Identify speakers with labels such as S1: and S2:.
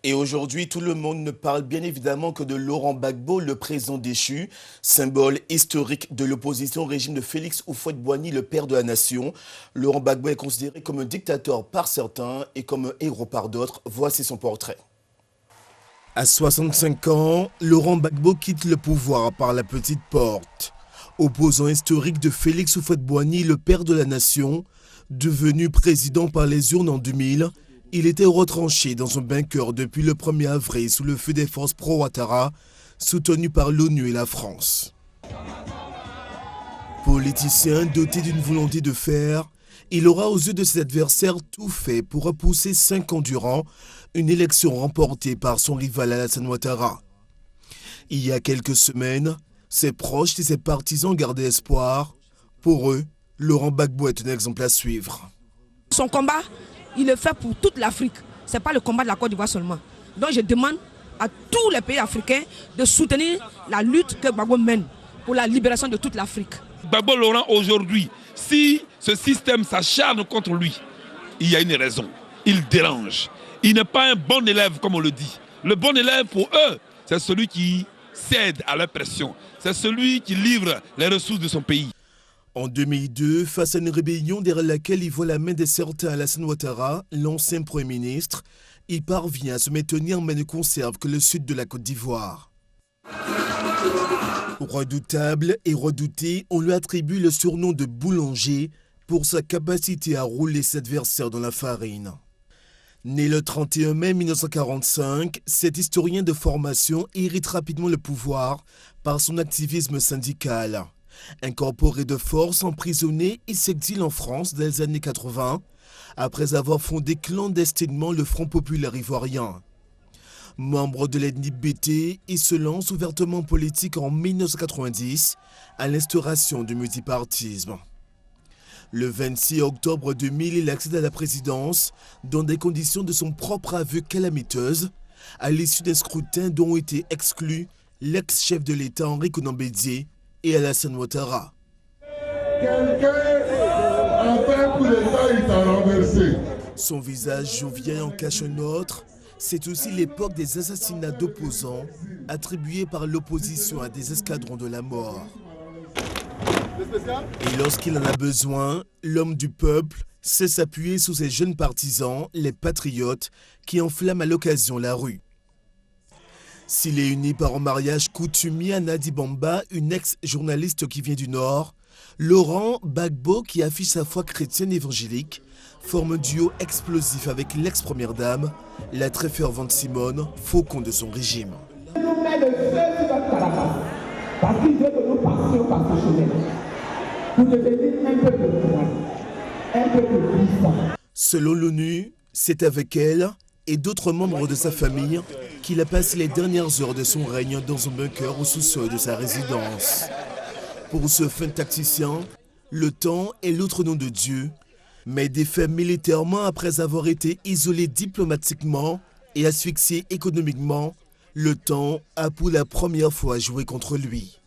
S1: Et aujourd'hui, tout le monde ne parle bien évidemment que de Laurent Gbagbo, le président déchu, symbole historique de l'opposition au régime de Félix Houphouët-Boigny, le père de la nation. Laurent Gbagbo est considéré comme un dictateur par certains et comme un héros par d'autres. Voici son portrait. À 65 ans, Laurent Gbagbo quitte le pouvoir par la petite porte. Opposant historique de Félix Houphouët-Boigny, le père de la nation, devenu président par les urnes en 2000, il était retranché dans un bunker depuis le 1er avril sous le feu des forces pro-Ouattara, soutenues par l'ONU et la France. Politicien doté d'une volonté de fer, il aura aux yeux de ses adversaires tout fait pour repousser 5 ans durant une élection remportée par son rival Alassane Ouattara. Il y a quelques semaines, ses proches et ses partisans gardaient espoir. Pour eux, Laurent Gbagbo est un exemple à suivre.
S2: Son combat, il le fait pour toute l'Afrique. Ce n'est pas le combat de la Côte d'Ivoire seulement. Donc je demande à tous les pays africains de soutenir la lutte que Gbagbo mène pour la libération de toute l'Afrique.
S3: Gbagbo Laurent, aujourd'hui, si ce système s'acharne contre lui, il y a une raison. Il dérange. Il n'est pas un bon élève, comme on le dit. Le bon élève, pour eux, c'est celui qui cède à leur pression. C'est celui qui livre les ressources de son pays.
S1: En 2002, face à une rébellion derrière laquelle il voit la main des certains Alassane Ouattara, l'ancien Premier ministre, il parvient à se maintenir en main de conserve que le sud de la Côte d'Ivoire. Redoutable et redouté, on lui attribue le surnom de boulanger pour sa capacité à rouler ses adversaires dans la farine. Né le 31 mai 1945, cet historien de formation hérite rapidement le pouvoir par son activisme syndical. Incorporé de force, emprisonné, il s'exile en France dans les années 80, après avoir fondé clandestinement le Front populaire ivoirien. Membre de l'ethnie BT, il se lance ouvertement en politique en 1990, à l'instauration du multipartisme. Le 26 octobre 2000, il accède à la présidence dans des conditions de son propre aveu calamiteuses, à l'issue d'un scrutin dont ont été exclus l'ex-chef de l'État Henri Konan Bédié et Alassane Ouattara. Son visage jovial en cache un autre. C'est aussi l'époque des assassinats d'opposants attribués par l'opposition à des escadrons de la mort. Et lorsqu'il en a besoin, l'homme du peuple sait s'appuyer sur ses jeunes partisans, les patriotes, qui enflamment à l'occasion la rue. S'il est uni par un mariage coutumier à Nadi Bamba, une ex-journaliste qui vient du Nord, Laurent Gbagbo, qui affiche sa foi chrétienne évangélique, forme un duo explosif avec l'ex-première dame, la très fervente Simone, faucon de son régime.
S4: Parce qu'il veut que nous passions par ce chemin. Pour devenir un peu de moins, un peu de puissant.
S1: Selon l'ONU, c'est avec elle et d'autres membres de sa famille qu'il a passé les dernières heures de son règne dans un bunker au sous-sol de sa résidence. Pour ce fin tacticien, le temps est l'autre nom de Dieu, mais défait militairement après avoir été isolé diplomatiquement et asphyxié économiquement, le temps a pour la première fois joué contre lui.